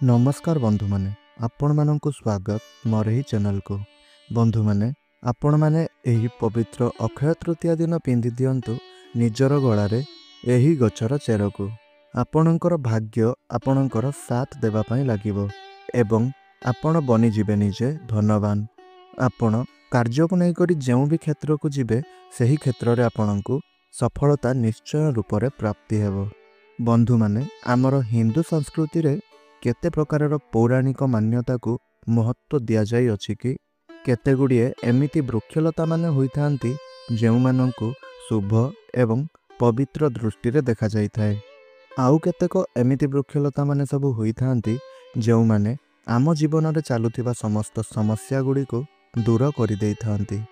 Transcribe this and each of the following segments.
नमस्कार बंधु माने आपण माननकु स्वागत मोर ही चैनल को। बंधु माने आपण माने एही पवित्र अक्षय तृतीया दिन पिंधि दियंतु निजर गଳାରେ एही गछर चेर को। आपणकर भाग्य आपणकर साथ देबा पई लागिवो एवं आपण बनी जिबे निजे धनवान। आपण कार्य को नै करी जेउ भी क्षेत्र को जिबे सही क्षेत्र रे आपणकु सफलता निश्चय रूप रे प्राप्ति हेबो। बंधु माने आमर हिंदू संस्कृति रे केते प्रकारर पौराणिक मान्यता को महत्व दिया जाई अछि कि केते गुड़िए एमिति वृक्षलता माने होइथांती जेउ माननकु शुभ एवं पवित्र दृष्टि रे देखा जाई थाए। आउ केतेक एमिति वृक्षलता माने सब होइथांती जेउ माने आम जीवन रे चालुथिबा समस्त समस्या गुडी को दूर करि देइथांती।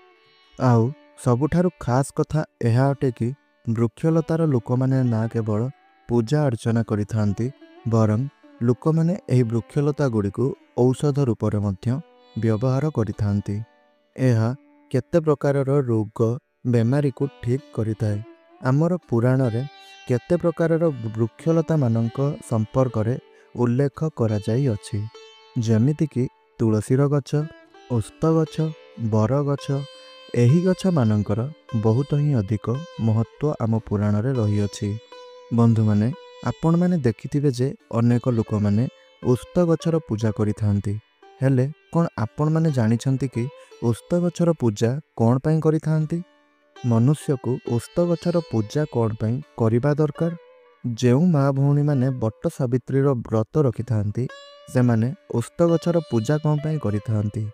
आउ सबुठारु खास कथा एहा अटे कि वृक्षलतार लोक माने ना केवल पूजा अर्चना करिथांती बरं लोक माने एही वृक्षलता गुडी को औषध रूप रे मध्य व्यवहार करिथांती। एहा केते प्रकारर रोग बेमारी को ठीक करिथाए। आमर पुराण रे केते प्रकारर वृक्षलता मानक संपर्क रे उल्लेख करा जाई अछि, जेमिति कि तुलसीर गछ, ओस्त गछ, बर गछ। एही गछ मानकर बहुत ही अधिक महत्व आम पुराण रे रही अछि। बंधु माने आपण माने देखिथिबे जे अनेक लोक माने ओस्त गछर पूजा करिथांती। हेले कोन आपण माने जानिछंती कि ओस्त गछर पूजा कोन पई करिथांती? मनुष्य को ओस्त गछर पूजा कोन पई करिबा दरकार? जेउ माँ भौणी माने बट्ट सावित्री रो व्रत रखिथांती से माने ओस्त गछर पूजा कोन पई करिथांती?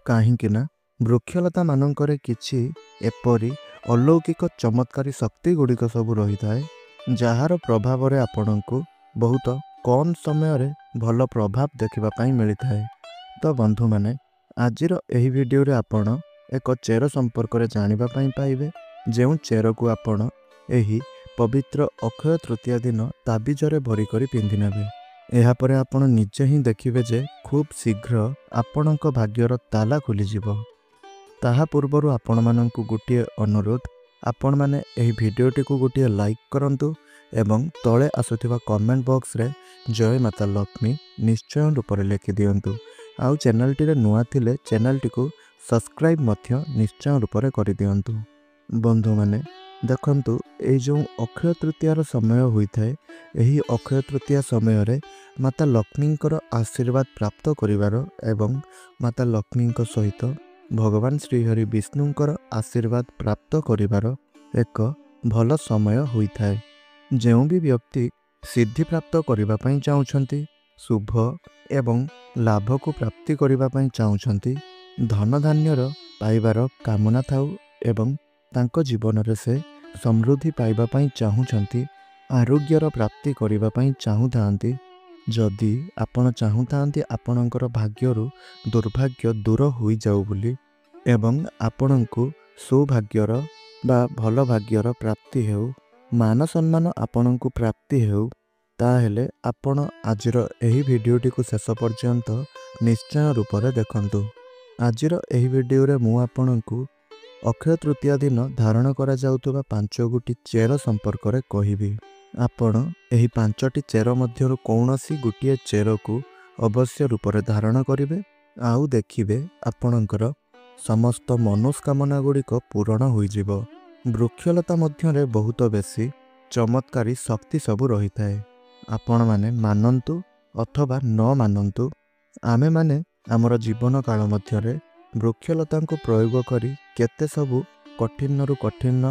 काहेकि ना वृक्षलता मानकरे किछि एपरि अलौकिक चमत्कारी शक्ति गुड़िक सब रही थाए जार प्रभाव रे आपणको बहुत कम समय रे भल प्रभाव देखिबा पई मिली थाए। तो बंधु माने आजिर एही वीडियो रे आपण एक चेर संपर्क रे जानिबा पई पाइबे जेउ चेर को आपण एही पवित्र अक्षय तृतीया दिन ताबिज रे भरी करी पिंधि नेबे। एहा परे आपण निजे ही देखिबे जे खूब शीघ्र आपणक भाग्यर ताला खुली जिवो। ताहा पूर्वरु आपण माननकु गोटिए अनुरोध, आपण माने एही वीडियोटी को गोटिए लाइक करंतु एवं तले आसुथिबा कमेंट बॉक्स रे जय माता लक्ष्मी निश्चय रूप रे लिखि दियंतु। आउ चैनल टी रे नुआ थिले चैनल टी को सब्सक्राइब मध्य निश्चय रूप रे करि दियंतु। बंधु माने देखंतु ए जो अक्षय तृतीयार समय होइथाए एही अक्षय तृतीया समय रे माता लक्ष्मींकर आशीर्वाद प्राप्त करिवार एवं माता लक्ष्मींक सहित भगवान श्रीहरि विष्णुंकर आशीर्वाद प्राप्त करिवार एक भल समय होइथाए। जेउ भी व्यक्ति सिद्धि प्राप्त करिबा पई चाहुछंती, शुभ एवं लाभ को प्राप्ति करिबा पई चाहुछंती, धन धान्यर पाइबार कामना थाउ एवं तांको जीवन रे से समृद्धि पाइबा पई चाहुछंती, आरोग्यर प्राप्ति करिबा पई चाहुथांती, जदि आपण चाहुथांती आपणकर भाग्यरु दुर्भाग्य दूर होई जाउ बोली एवं आपणको सौभाग्यर बा भल भाग्यर प्राप्ति हेउ, मान सम्मान आपणको प्राप्ति हेउ, ताहेले आपण आजिर एही वीडियोटी को शेष पर्यंत निश्चय रूप रे देखंतु। आजिर एही वीडियो रे मु आपणको अक्षय तृतीया दिन धारण करा जाउतबा 5 गोटी चेर संपर्क रे कहिबी। आपण एही 5टी चेर मध्यरु कौनसी गोटिए चेर को अवश्य रूप रे धारण करिवे आउ देखिबे आपणकर समस्त मनोस्कामना गुड़िक पूरण होई जिवो। वृक्षलता मध्यरे बहुत बेसी चमत्कारी शक्ति सबु रही थाए। आपण माने मानंतु अथवा न मानंतु आमे माने आमर जीवन काल मध्यरे वृक्षलता को प्रयोग करी केते सबु कठिन रु कठिन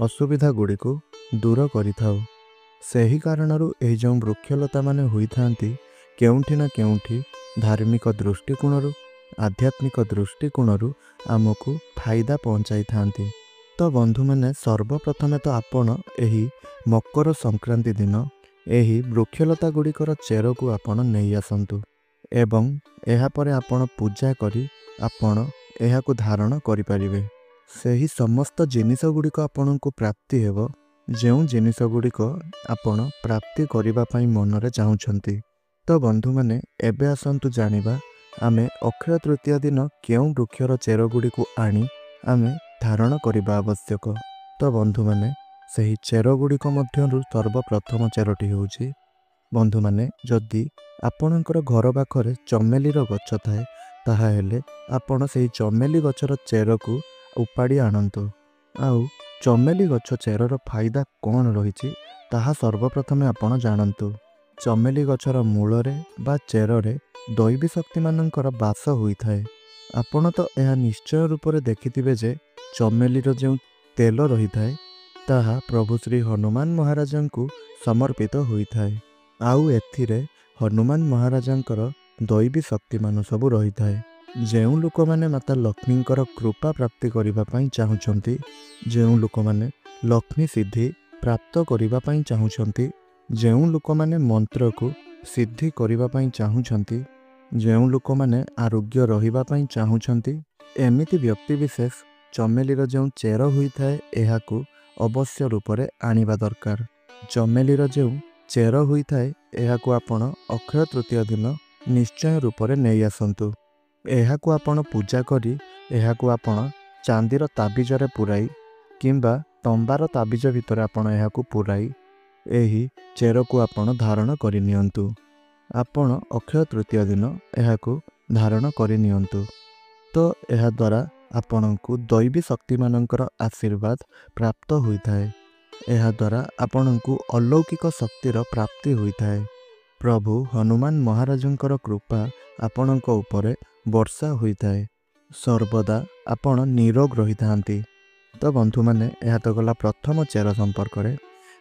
असुविधा गुड़ी को दूर करि थाउ। सेही कारणरु एही जो वृक्षलता माने होई थांती केउंठी ना केउंठी धार्मिक दृष्टिकोणरु आध्यात्मिक दृष्टिकोणरु आमको फायदा पहुंचाई थांती। तो बंधु माने सर्वप्रथमे तो आपण एही मकर संक्रांति दिन एही वृक्षलता गुड़िकर चेर को आपण नहीं आसंतु एवं एहा परे आपण पूजा करी आपण एहा को धारण करि परिबे। सेही समस्त जिनिस गुड़िक आपण को प्राप्ति हेबो जेउ जिनिस गुड़िक आपण प्राप्ति करिबा पई मन रे चाहुछंती। तो बंधु माने एबे आसंतु जानिबा आमे अक्षय तृतीया दिन केउ वृक्षर चेर गुड़ी को आनी आमे धारण करिबा आवश्यक। तो बंधु माने सही चेर गुड़िक मध्यरु सर्वप्रथम चेरटी होउछि बंधु माने जदि ଆପଣଙ୍କର ଘର ପାଖରେ ଚମେଲିର ଗଛ ଥାଏ, ତାହା ହେଲେ ଆପଣ ସେହି ଚମେଲି ଗଛର ଚେରକୁ ଉପାଡ଼ି ଆଣନ୍ତୁ। ଆଉ ଚମେଲି ଗଛ ଚେରର ଫାଇଦା କ'ଣ ରହିଛି ତାହା ସର୍ବପ୍ରଥମେ ଆପଣ ଜାଣନ୍ତୁ। ଚମେଲି ଗଛର ମୂଳରେ ବା ଚେରରେ ଦୈବୀ ଶକ୍ତିମାନଙ୍କର ବାସ ହୋଇଥାଏ। ଆପଣ ତ ଏହା ନିଶ୍ଚୟ ରୂପରେ ଦେଖିଥିବେ ଯେ ଚମେଲିର ଯେଉଁ ତେଲ ରହିଥାଏ ତାହା ପ୍ରଭୁ ଶ୍ରୀ ହନୁମାନ ମହାରାଜାଙ୍କୁ ସମର୍ପିତ ହୋଇଥାଏ। ଆଉ ଏଥିରେ ହନୁମାନ ମହାରାଜାଙ୍କର ଦୈବୀ ଶକ୍ତିମାନ ସବୁ ରହିଥାଏ। ଯେଉଁ ଲୋକମାନେ ମାତା ଲକ୍ଷ୍ମୀଙ୍କର କୃପା ପ୍ରାପ୍ତି କରିବା ପାଇଁ ଚାହୁଁଛନ୍ତି, ଯେଉଁ ଲୋକମାନେ ଲକ୍ଷ୍ମୀ ସିଦ୍ଧି ପ୍ରାପ୍ତ କରିବା ପାଇଁ ଚାହୁଁଛନ୍ତି, ଯେଉଁ ଲୋକମାନେ ମନ୍ତ୍ରକୁ ସିଦ୍ଧି କରିବା ପାଇଁ ଚାହୁଁଛନ୍ତି, ଯେଉଁ ଲୋକମାନେ ଆରୋଗ୍ୟ ରହିବା ପାଇଁ ଚାହୁଁଛନ୍ତି, ଏମିତି ବ୍ୟକ୍ତିବିଶେଷ ଚମେଲିର ଯେଉଁ ଚେର ହୋଇଥାଏ ଏହାକୁ ଅବଶ୍ୟ ରୂପରେ ଆଣିବା ଦରକାର। ଚମେଲିର ଯେଉଁ ଚେର ହୋଇଥାଏ ଏହାକୁ ଆପଣ ଅକ୍ଷୟ ତୃତୀୟ ଦିନ ନିଶ୍ଚୟ ରୂପରେ ନେଇ ଆସନ୍ତୁ। ଏହାକୁ ଆପଣ ପୂଜା କରି ଏହାକୁ ଆପଣ ଚାନ୍ଦିର ତାବିଜରେ ପୁରାଇ କିମ୍ବା ତମ୍ବାର ତାବିଜ ଭିତରେ ଆପଣ ଏହାକୁ ପୁରାଇ ଏହି ଚେରକୁ ଆପଣ ଧାରଣ କରିନିଅନ୍ତୁ। ଆପଣ ଅକ୍ଷୟ ତୃତୀୟ ଦିନ ଏହାକୁ ଧାରଣ କରିନିଅନ୍ତୁ। ତ ଏହାଦ୍ୱାରା ଆପଣଙ୍କୁ ଦୈବୀ ଶକ୍ତିମାନଙ୍କର ଆଶୀର୍ବାଦ ପ୍ରାପ୍ତ ହୋଇଥାଏ। ଏହାଦ୍ୱାରା ଆପଣଙ୍କୁ ଅଲୌକିକ ଶକ୍ତିର ପ୍ରାପ୍ତି ହୋଇଥାଏ। ପ୍ରଭୁ ହନୁମାନ ମହାରାଜଙ୍କର କୃପା ଆପଣଙ୍କ ଉପରେ ବର୍ଷା ହୋଇଥାଏ। ସର୍ବଦା ଆପଣ ନିରୋଗ ରହିଥାନ୍ତି। ତ ବନ୍ଧୁମାନେ, ଏହା ତ ଗଲା ପ୍ରଥମ ଚେର ସମ୍ପର୍କରେ।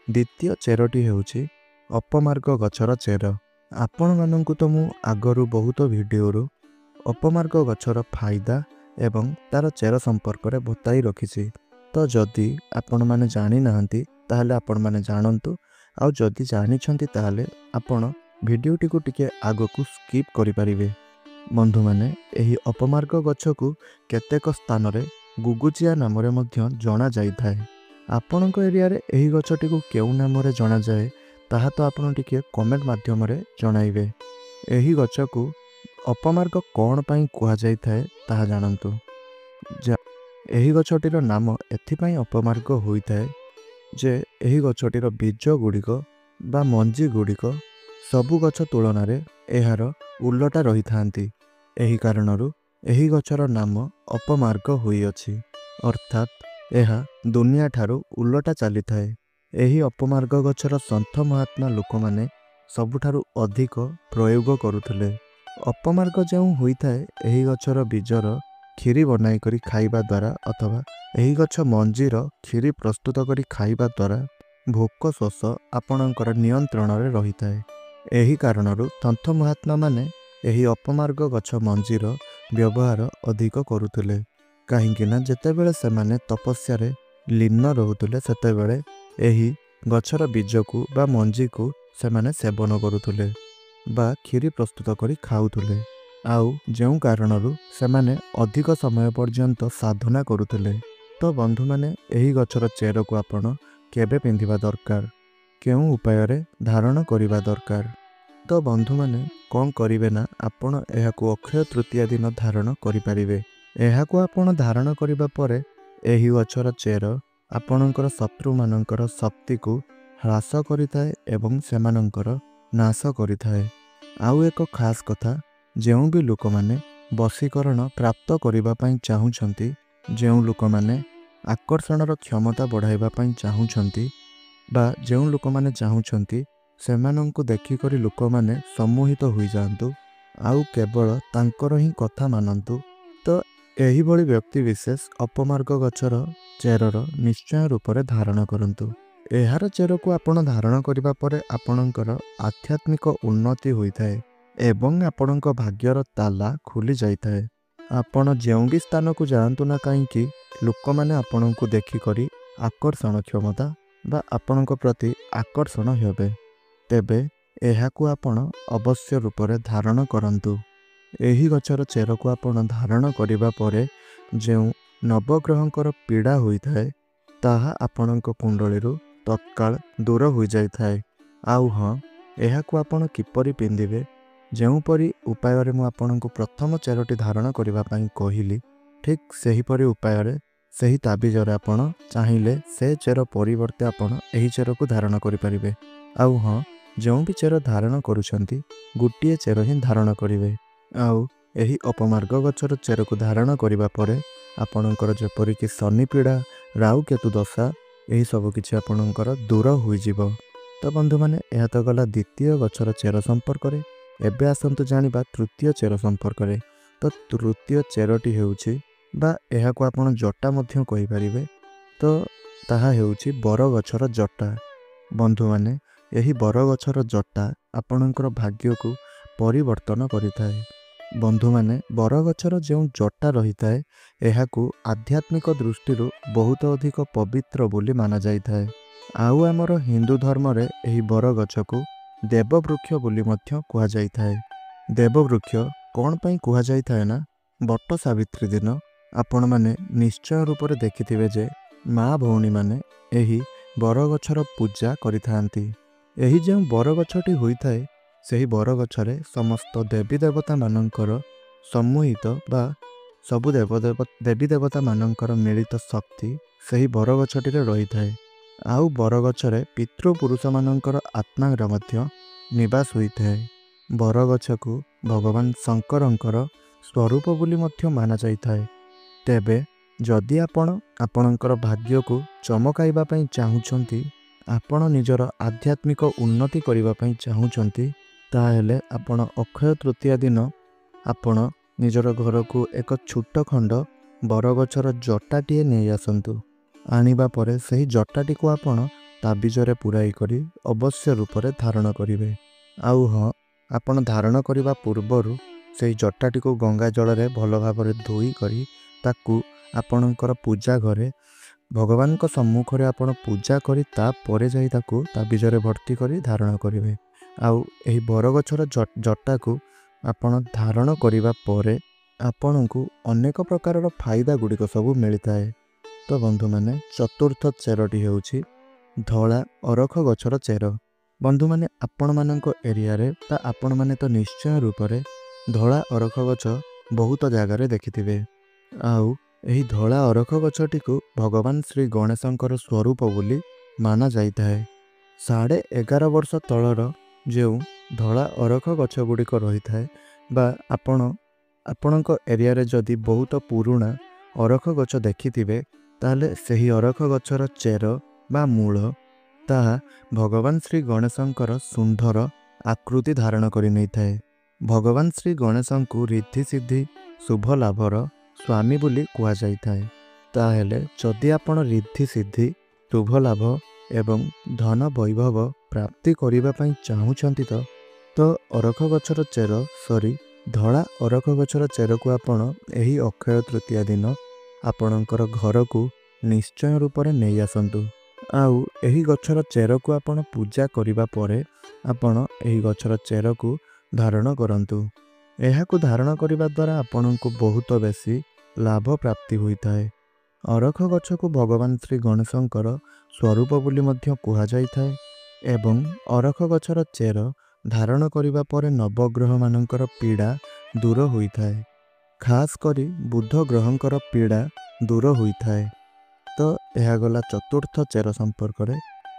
ଦ୍ୱିତୀୟ ଚେରଟି ହେଉଛି ଅପମାର୍ଗ ଗଛର ଚେର। ଆପଣମାନଙ୍କୁ ତ ମୁଁ ଆଗରୁ ବହୁତ ଭିଡ଼ିଓରୁ ଅପମାର୍ଗ ଗଛର ଫାଇଦା ଏବଂ ତା'ର ଚେର ସମ୍ପର୍କରେ ବତାଇ ରଖିଛି। ତ ଯଦି ଆପଣମାନେ ଜାଣିନାହାନ୍ତି ତାହେଲେ ଆପଣମାନେ ଜାଣନ୍ତୁ, ଆଉ ଯଦି ଜାଣିଛନ୍ତି ତାହେଲେ ଆପଣ ଭିଡ଼ିଓଟିକୁ ଟିକେ ଆଗକୁ ସ୍କିପ୍ କରିପାରିବେ। ବନ୍ଧୁମାନେ, ଏହି ଅପମାର୍ଗ ଗଛକୁ କେତେକ ସ୍ଥାନରେ ଗୁଗୁଚିଆ ନାମରେ ମଧ୍ୟ ଜଣାଯାଇଥାଏ। ଆପଣଙ୍କ ଏରିଆରେ ଏହି ଗଛଟିକୁ କେଉଁ ନାମରେ ଜଣାଯାଏ ତାହା ତ ଆପଣ ଟିକେ କମେଣ୍ଟ ମାଧ୍ୟମରେ ଜଣାଇବେ। ଏହି ଗଛକୁ ଅପମାର୍ଗ କ'ଣ ପାଇଁ କୁହାଯାଇଥାଏ ତାହା ଜାଣନ୍ତୁ। ଏହି ଗଛଟିର ନାମ ଏଥିପାଇଁ ଅପମାର୍ଗ ହୋଇଥାଏ ଯେ ଏହି ଗଛଟିର ବୀଜ ଗୁଡ଼ିକ ବା ମଞ୍ଜି ଗୁଡ଼ିକ ସବୁ ଗଛ ତୁଳନାରେ ଏହାର ଉଲଟା ରହିଥାନ୍ତି। ଏହି କାରଣରୁ ଏହି ଗଛର ନାମ ଅପମାର୍ଗ ହୋଇଅଛି, ଅର୍ଥାତ୍ ଏହା ଦୁନିଆ ଠାରୁ ଉଲଟା ଚାଲିଥାଏ। ଏହି ଅପମାର୍ଗ ଗଛର ସନ୍ଥ ମହାତ୍ମା ଲୋକମାନେ ସବୁଠାରୁ ଅଧିକ ପ୍ରୟୋଗ କରୁଥିଲେ। ଅପମାର୍ଗ ଯେଉଁ ହୋଇଥାଏ ଏହି ଗଛର ବୀଜର କ୍ଷୀରି ବନାଇ କରି ଖାଇବା ଦ୍ୱାରା ଅଥବା ଏହି ଗଛ ମଞ୍ଜିର କ୍ଷୀରି ପ୍ରସ୍ତୁତ କରି ଖାଇବା ଦ୍ୱାରା ଭୋକ ଶୋଷ ଆପଣଙ୍କର ନିୟନ୍ତ୍ରଣରେ ରହିଥାଏ। ଏହି କାରଣରୁ ସନ୍ଥ ମହାତ୍ମାମାନେ ଏହି ଅପମାର୍ଗ ଗଛ ମଞ୍ଜିର ବ୍ୟବହାର ଅଧିକ କରୁଥିଲେ। କାହିଁକିନା ଯେତେବେଳେ ସେମାନେ ତପସ୍ୟାରେ ଲୀନ ରହୁଥିଲେ ସେତେବେଳେ ଏହି ଗଛର ବୀଜକୁ ବା ମଞ୍ଜିକୁ ସେମାନେ ସେବନ କରୁଥିଲେ ବା କ୍ଷୀରି ପ୍ରସ୍ତୁତ କରି ଖାଉଥିଲେ। ଆଉ ଯେଉଁ କାରଣରୁ ସେମାନେ ଅଧିକ ସମୟ ପର୍ଯ୍ୟନ୍ତ ସାଧନା କରୁଥିଲେ। ତ ବନ୍ଧୁମାନେ, ଏହି ଗଛର ଚେରକୁ ଆପଣ କେବେ ପିନ୍ଧିବା ଦରକାର, କେଉଁ ଉପାୟରେ ଧାରଣ କରିବା ଦରକାର? ତ ବନ୍ଧୁମାନେ, କ'ଣ କରିବେ ନା ଆପଣ ଏହାକୁ ଅକ୍ଷୟ ତୃତୀୟା ଦିନ ଧାରଣ କରିପାରିବେ। ଏହାକୁ ଆପଣ ଧାରଣ କରିବା ପରେ ଏହି ଗଛର ଚେର ଆପଣଙ୍କର ଶତ୍ରୁମାନଙ୍କର ଶକ୍ତିକୁ ହ୍ରାସ କରିଥାଏ ଏବଂ ସେମାନଙ୍କର ନାଶ କରିଥାଏ। ଆଉ ଏକ ଖାସ୍ କଥା, ଯେଉଁ ବି ଲୋକମାନେ ବଶୀକରଣ ପ୍ରାପ୍ତ କରିବା ପାଇଁ ଚାହୁଁଛନ୍ତି, ଯେଉଁ ଲୋକମାନେ ଆକର୍ଷଣର କ୍ଷମତା ବଢ଼ାଇବା ପାଇଁ ଚାହୁଁଛନ୍ତି ବା ଯେଉଁ ଲୋକମାନେ ଚାହୁଁଛନ୍ତି ସେମାନଙ୍କୁ ଦେଖିକରି ଲୋକମାନେ ସମ୍ମୋହିତ ହୋଇଯାଆନ୍ତୁ ଆଉ କେବଳ ତାଙ୍କର ହିଁ କଥା ମାନନ୍ତୁ, ତ ଏହିଭଳି ବ୍ୟକ୍ତିବିଶେଷ ଅପମାର୍ଗ ଗଛର ଚେରର ନିଶ୍ଚୟ ରୂପରେ ଧାରଣ କରନ୍ତୁ। ଏହାର ଚେରକୁ ଆପଣ ଧାରଣ କରିବା ପରେ ଆପଣଙ୍କର ଆଧ୍ୟାତ୍ମିକ ଉନ୍ନତି ହୋଇଥାଏ ଏବଂ ଆପଣଙ୍କ ଭାଗ୍ୟର ତାଲା ଖୋଲି ଯାଇଥାଏ। ଆପଣ ଯେଉଁ ବି ସ୍ଥାନକୁ ଯାଆନ୍ତୁ ନା କାହିଁକି ଲୋକମାନେ ଆପଣଙ୍କୁ ଦେଖିକରି ଆକର୍ଷଣ କ୍ଷମତା ବା ଆପଣଙ୍କ ପ୍ରତି ଆକର୍ଷଣ ହେବେ। ତେବେ ଏହାକୁ ଆପଣ ଅବଶ୍ୟ ରୂପରେ ଧାରଣ କରନ୍ତୁ। ଏହି ଗଛର ଚେରକୁ ଆପଣ ଧାରଣ କରିବା ପରେ ଯେଉଁ ନବଗ୍ରହଙ୍କର ପୀଡ଼ା ହୋଇଥାଏ ତାହା ଆପଣଙ୍କ କୁଣ୍ଡଳୀରୁ ତତ୍କାଳ ଦୂର ହୋଇଯାଇଥାଏ। ଆଉ ହଁ, ଏହାକୁ ଆପଣ କିପରି ପିନ୍ଧିବେ, ଯେଉଁପରି ଉପାୟରେ ମୁଁ ଆପଣଙ୍କୁ ପ୍ରଥମ ଚେରଟି ଧାରଣ କରିବା ପାଇଁ କହିଲି, ଠିକ୍ ସେହିପରି ଉପାୟରେ ସେହି ତାବିଜରେ ଆପଣ ଚାହିଁଲେ ସେ ଚେର ପରିବର୍ତ୍ତେ ଆପଣ ଏହି ଚେରକୁ ଧାରଣ କରିପାରିବେ। ଆଉ ହଁ, ଯେଉଁ ବି ଚେର ଧାରଣ କରୁଛନ୍ତି ଗୋଟିଏ ଚେର ହିଁ ଧାରଣ କରିବେ। ଆଉ ଏହି ଅପମାର୍ଗ ଗଛର ଚେରକୁ ଧାରଣ କରିବା ପରେ ଆପଣଙ୍କର ଯେପରିକି ଶନି ପୀଡ଼ା, ରାହୁ କେତୁ ଦଶା ଏହିସବୁ କିଛି ଆପଣଙ୍କର ଦୂର ହୋଇଯିବ। ତ ବନ୍ଧୁମାନେ, ଏହା ତ ଗଲା ଦ୍ୱିତୀୟ ଗଛର ଚେର ସମ୍ପର୍କରେ। ଏବେ ଆସନ୍ତୁ ଜାଣିବା ତୃତୀୟ ଚେର ସମ୍ପର୍କରେ। ତ ତୃତୀୟ ଚେରଟି ହେଉଛି, ବା ଏହାକୁ ଆପଣ ଜଟା ମଧ୍ୟ କହିପାରିବେ, ତ ତାହା ହେଉଛି ବରଗଛର ଜଟା। ବନ୍ଧୁମାନେ, ଏହି ବରଗଛର ଜଟା ଆପଣଙ୍କର ଭାଗ୍ୟକୁ ପରିବର୍ତ୍ତନ କରିଥାଏ। ବନ୍ଧୁମାନେ, ବରଗଛର ଯେଉଁ ଜଟା ରହିଥାଏ ଏହାକୁ ଆଧ୍ୟାତ୍ମିକ ଦୃଷ୍ଟିରୁ ବହୁତ ଅଧିକ ପବିତ୍ର ବୋଲି ମାନାଯାଇଥାଏ। ଆଉ ଆମର ହିନ୍ଦୁ ଧର୍ମରେ ଏହି ବରଗଛକୁ ଦେବବୃକ୍ଷ ବୋଲି ମଧ୍ୟ କୁହାଯାଇଥାଏ। ଦେବବୃକ୍ଷ କ'ଣ ପାଇଁ କୁହାଯାଇଥାଏ ନା, ବଟ ସାବିତ୍ରୀ ଦିନ ଆପଣମାନେ ନିଶ୍ଚୟ ରୂପରେ ଦେଖିଥିବେ ଯେ ମା ଭଉଣୀମାନେ ଏହି ବରଗଛର ପୂଜା କରିଥାନ୍ତି। ଏହି ଯେଉଁ ବରଗଛଟି ହୋଇଥାଏ ସେହି ବରଗଛରେ ସମସ୍ତ ଦେବୀ ଦେବତାମାନଙ୍କର ସମ୍ମୋହିତ ବା ସବୁ ଦେବୀ ଦେବତାମାନଙ୍କର ମିଳିତ ଶକ୍ତି ସେହି ବରଗଛଟିରେ ରହିଥାଏ। ଆଉ ବରଗଛରେ ପିତୃପୁରୁଷମାନଙ୍କର ଆତ୍ମାର ମଧ୍ୟ ନିବାସ ହୋଇଥାଏ। ବରଗଛକୁ ଭଗବାନ ଶଙ୍କରଙ୍କର ସ୍ୱରୂପ ବୋଲି ମଧ୍ୟ ମାନାଯାଇଥାଏ। ତେବେ ଯଦି ଆପଣ ଆପଣଙ୍କର ଭାଗ୍ୟକୁ ଚମକାଇବା ପାଇଁ ଚାହୁଁଛନ୍ତି, ଆପଣ ନିଜର ଆଧ୍ୟାତ୍ମିକ ଉନ୍ନତି କରିବା ପାଇଁ ଚାହୁଁଛନ୍ତି, ତାହେଲେ ଆପଣ ଅକ୍ଷୟ ତୃତୀୟା ଦିନ ଆପଣ ନିଜର ଘରକୁ ଏକ ଛୋଟ ଖଣ୍ଡ ବରଗଛର ଜଟାଟିଏ ନେଇ ଆସନ୍ତୁ। ଆଣିବା ପରେ ସେହି ଜଟାଟିକୁ ଆପଣ ତାବିଜରେ ପୂରାଇ କରି ଅବଶ୍ୟ ରୂପରେ ଧାରଣ କରିବେ। ଆଉ ହଁ, ଆପଣ ଧାରଣ କରିବା ପୂର୍ବରୁ ସେହି ଜଟାଟିକୁ ଗଙ୍ଗା ଜଳରେ ଭଲ ଭାବରେ ଧୋଇ କରି ତାକୁ ଆପଣଙ୍କର ପୂଜା ଘରେ ଭଗବାନଙ୍କ ସମ୍ମୁଖରେ ଆପଣ ପୂଜା କରି ତାପରେ ଯାଇ ତାକୁ ତାବିଜରେ ଭର୍ତ୍ତି କରି ଧାରଣ କରିବେ। ଆଉ ଏହି ବରଗଛର ଜଟାକୁ ଆପଣ ଧାରଣ କରିବା ପରେ ଆପଣଙ୍କୁ ଅନେକ ପ୍ରକାରର ଫାଇଦା ଗୁଡ଼ିକ ସବୁ ମିଳିଥାଏ। ତ ବନ୍ଧୁମାନେ, ଚତୁର୍ଥ ଚେରଟି ହେଉଛି ଧଳା ଅରଖ ଗଛର ଚେର। ବନ୍ଧୁମାନେ, ଆପଣମାନଙ୍କ ଏରିଆରେ ବା ଆପଣମାନେ ତ ନିଶ୍ଚୟ ରୂପରେ ଧଳା ଅରଖ ଗଛ ବହୁତ ଜାଗାରେ ଦେଖିଥିବେ। ଆଉ ଏହି ଧଳା ଅରଖ ଗଛଟିକୁ ଭଗବାନ ଶ୍ରୀ ଗଣେଶଙ୍କର ସ୍ୱରୂପ ବୋଲି ମାନାଯାଇଥାଏ। 11.5 ବର୍ଷ ତଳର ଯେଉଁ ଧଳା ଅରଖ ଗଛ ଗୁଡ଼ିକ ରହିଥାଏ, ବା ଆପଣଙ୍କ ଏରିଆରେ ଯଦି ବହୁତ ପୁରୁଣା ଅରଖ ଗଛ ଦେଖିଥିବେ, ତାହେଲେ ସେହି ଅରଖ ଗଛର ଚେର ବା ମୂଳ ତାହା ଭଗବାନ ଶ୍ରୀ ଗଣେଶଙ୍କର ସୁନ୍ଦର ଆକୃତି ଧାରଣ କରି ନେଇଥାଏ। ଭଗବାନ ଶ୍ରୀ ଗଣେଶଙ୍କୁ ରିଦ୍ଧି ସିଦ୍ଧି ଶୁଭ ଲାଭର ସ୍ୱାମୀ ବୋଲି କୁହାଯାଇଥାଏ। ତାହେଲେ ଯଦି ଆପଣ ରିଦ୍ଧି ସିଦ୍ଧି ଶୁଭ ଲାଭ ଏବଂ ଧନ ବୈଭବ ପ୍ରାପ୍ତି କରିବା ପାଇଁ ଚାହୁଁଛନ୍ତି, ତ ଅରଖ ଗଛର ଚେର ଧଳା ଅରଖ ଗଛର ଚେରକୁ ଆପଣ ଏହି ଅକ୍ଷୟ ତୃତୀୟା ଦିନ ଆପଣଙ୍କର ଘରକୁ ନିଶ୍ଚୟ ରୂପରେ ନେଇ ଆସନ୍ତୁ। ଆଉ ଏହି ଗଛର ଚେରକୁ ଆପଣ ପୂଜା କରିବା ପରେ ଆପଣ ଏହି ଗଛର ଚେରକୁ ଧାରଣ କରନ୍ତୁ। ଏହାକୁ ଧାରଣ କରିବା ଦ୍ୱାରା ଆପଣଙ୍କୁ ବହୁତ ବେଶୀ ଲାଭ ପ୍ରାପ୍ତି ହୋଇଥାଏ। ଅରଖ ଗଛକୁ ଭଗବାନ ଶ୍ରୀ ଗଣେଶଙ୍କର ସ୍ୱରୂପ ବୋଲି ମଧ୍ୟ କୁହାଯାଇଥାଏ। ଏବଂ ଅରଖ ଗଛର ଚେର ଧାରଣ କରିବା ପରେ ନବଗ୍ରହମାନଙ୍କର ପୀଡ଼ା ଦୂର ହୋଇଥାଏ। ଖାସ୍ କରି ବୁଧ ଗ୍ରହଙ୍କର ପୀଡ଼ା ଦୂର ହୋଇଥାଏ। ତ ଏହା ଗଲା ଚତୁର୍ଥ ଚେର ସମ୍ପର୍କରେ।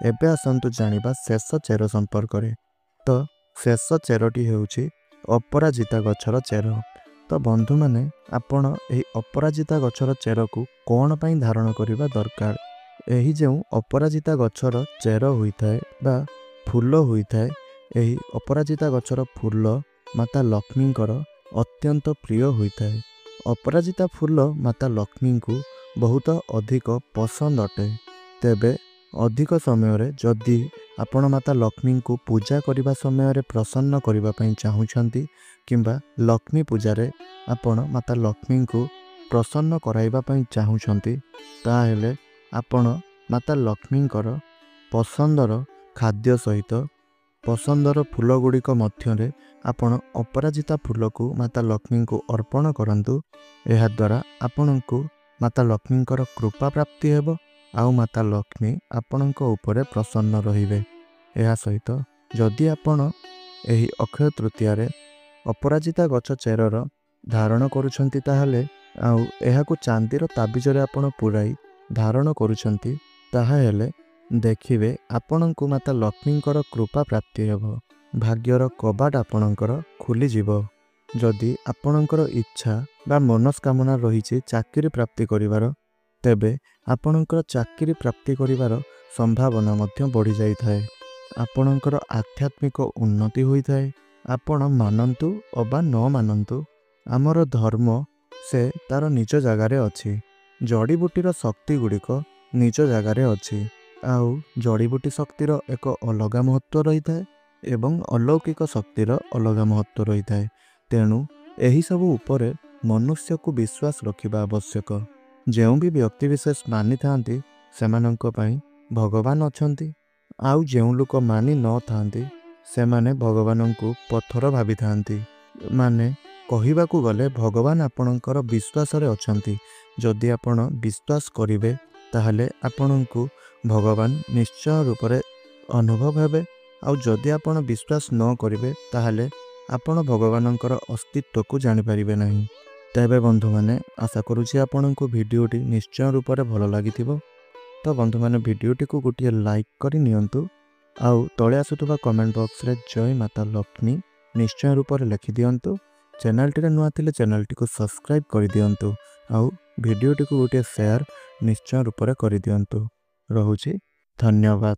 ଏବେ ଆସନ୍ତୁ ଜାଣିବା ଶେଷ ଚେର ସମ୍ପର୍କରେ। ତ ଶେଷ ଚେରଟି ହେଉଛି ଅପରାଜିତା ଗଛର ଚେର। ତ ବନ୍ଧୁମାନେ, ଆପଣ ଏହି ଅପରାଜିତା ଗଛର ଚେରକୁ କ'ଣ ପାଇଁ ଧାରଣ କରିବା ଦରକାର? ଏହି ଯେଉଁ ଅପରାଜିତା ଗଛର ଚେର ହୋଇଥାଏ ବା ଫୁଲ ହୋଇଥାଏ, ଏହି ଅପରାଜିତା ଗଛର ଫୁଲ ମାତା ଲକ୍ଷ୍ମୀଙ୍କର ଅତ୍ୟନ୍ତ ପ୍ରିୟ ହୋଇଥାଏ। ଅପରାଜିତା ଫୁଲ ମାତା ଲକ୍ଷ୍ମୀଙ୍କୁ ବହୁତ ଅଧିକ ପସନ୍ଦ ଅଟେ। ତେବେ ଅଧିକ ସମୟରେ ଯଦି ଆପଣ ମାତା ଲକ୍ଷ୍ମୀଙ୍କୁ ପୂଜା କରିବା ସମୟରେ ପ୍ରସନ୍ନ କରିବା ପାଇଁ ଚାହୁଁଛନ୍ତି, କିମ୍ବା ଲକ୍ଷ୍ମୀ ପୂଜାରେ ଆପଣ ମାତା ଲକ୍ଷ୍ମୀଙ୍କୁ ପ୍ରସନ୍ନ କରାଇବା ପାଇଁ ଚାହୁଁଛନ୍ତି, ତାହେଲେ ଆପଣ ମାତା ଲକ୍ଷ୍ମୀଙ୍କର ପସନ୍ଦର ଖାଦ୍ୟ ସହିତ ପସନ୍ଦର ଫୁଲ ଗୁଡ଼ିକ ମଧ୍ୟରେ ଆପଣ ଅପରାଜିତା ଫୁଲକୁ ମାତା ଲକ୍ଷ୍ମୀଙ୍କୁ ଅର୍ପଣ କରନ୍ତୁ। ଏହାଦ୍ୱାରା ଆପଣଙ୍କୁ ମାତା ଲକ୍ଷ୍ମୀଙ୍କର କୃପା ପ୍ରାପ୍ତି ହେବ ଆଉ ମାତା ଲକ୍ଷ୍ମୀ ଆପଣଙ୍କ ଉପରେ ପ୍ରସନ୍ନ ରହିବେ। ଏହା ସହିତ ଯଦି ଆପଣ ଏହି ଅକ୍ଷୟ ତୃତୀୟାରେ ଅପରାଜିତା ଗଛ ଚେରର ଧାରଣ କରୁଛନ୍ତି, ତାହେଲେ ଆଉ ଏହାକୁ ଚାନ୍ଦିର ତାବିଜରେ ଆପଣ ପୁରାଇ ଧାରଣ କରୁଛନ୍ତି, ତାହେଲେ ଦେଖିବେ ଆପଣଙ୍କୁ ମାତା ଲକ୍ଷ୍ମୀଙ୍କର କୃପା ପ୍ରାପ୍ତି ହେବ। ଭାଗ୍ୟର କବାଟ ଆପଣଙ୍କର ଖୋଲିଯିବ। ଯଦି ଆପଣଙ୍କର ଇଚ୍ଛା ବା ମନସ୍କାମନା ରହିଛି ଚାକିରି ପ୍ରାପ୍ତି କରିବାର, ତେବେ ଆପଣଙ୍କର ଚାକିରି ପ୍ରାପ୍ତି କରିବାର ସମ୍ଭାବନା ମଧ୍ୟ ବଢ଼ିଯାଇଥାଏ। ଆପଣଙ୍କର ଆଧ୍ୟାତ୍ମିକ ଉନ୍ନତି ହୋଇଥାଏ। ଆପଣ ମାନନ୍ତୁ ଅବା ନ ମାନନ୍ତୁ, ଆମର ଧର୍ମ ସେ ତାର ନିଜ ଜାଗାରେ ଅଛି। ଜଡ଼ିବୁଟିର ଶକ୍ତି ଗୁଡ଼ିକ ନିଜ ଜାଗାରେ ଅଛି। ଆଉ ଜଡ଼ିବୁଟି ଶକ୍ତିର ଏକ ଅଲଗା ମହତ୍ଵ ରହିଥାଏ ଏବଂ ଅଲୌକିକ ଶକ୍ତିର ଅଲଗା ମହତ୍ଵ ରହିଥାଏ। ତେଣୁ ଏହିସବୁ ଉପରେ ମନୁଷ୍ୟକୁ ବିଶ୍ୱାସ ରଖିବା ଆବଶ୍ୟକ। ଯେଉଁ ବି ବ୍ୟକ୍ତିବିଶେଷ ମାନିଥାନ୍ତି ସେମାନଙ୍କ ପାଇଁ ଭଗବାନ ଅଛନ୍ତି। ଆଉ ଯେଉଁ ଲୋକ ମାନି ନଥାନ୍ତି ସେମାନେ ଭଗବାନଙ୍କୁ ପଥର ଭାବିଥାନ୍ତି। ମାନେ କହିବାକୁ ଗଲେ ଭଗବାନ ଆପଣଙ୍କର ବିଶ୍ୱାସରେ ଅଛନ୍ତି। ଯଦି ଆପଣ ବିଶ୍ୱାସ କରିବେ ତାହେଲେ ଆପଣଙ୍କୁ ଭଗବାନ ନିଶ୍ଚୟ ରୂପରେ ଅନୁଭବ ହେବେ। ଆଉ ଯଦି ଆପଣ ବିଶ୍ୱାସ ନ କରିବେ ତାହେଲେ ଆପଣ ଭଗବାନଙ୍କର ଅସ୍ତିତ୍ୱକୁ ଜାଣିପାରିବେ ନାହିଁ। ତେବେ ବନ୍ଧୁମାନେ, ଆଶା କରୁଛି ଆପଣଙ୍କୁ ଭିଡ଼ିଓଟି ନିଶ୍ଚୟ ରୂପରେ ଭଲ ଲାଗିଥିବ। ତ ବନ୍ଧୁମାନେ, ଭିଡ଼ିଓଟିକୁ ଗୋଟିଏ ଲାଇକ୍ କରି ନିଅନ୍ତୁ। ଆଉ ତଳେ ଆସୁଥିବା କମେଣ୍ଟ ବକ୍ସରେ ଜୟ ମାତା ଲକ୍ଷ୍ମୀ ନିଶ୍ଚୟ ରୂପରେ ଲେଖିଦିଅନ୍ତୁ। ଚ୍ୟାନେଲଟିରେ ନୂଆ ଥିଲେ ଚ୍ୟାନେଲଟିକୁ ସବସ୍କ୍ରାଇବ୍ କରିଦିଅନ୍ତୁ। ଆଉ ଭିଡ଼ିଓଟିକୁ ଗୋଟିଏ ସେୟାର ନିଶ୍ଚୟ ରୂପରେ କରିଦିଅନ୍ତୁ। ରହୁଛି, ଧନ୍ୟବାଦ।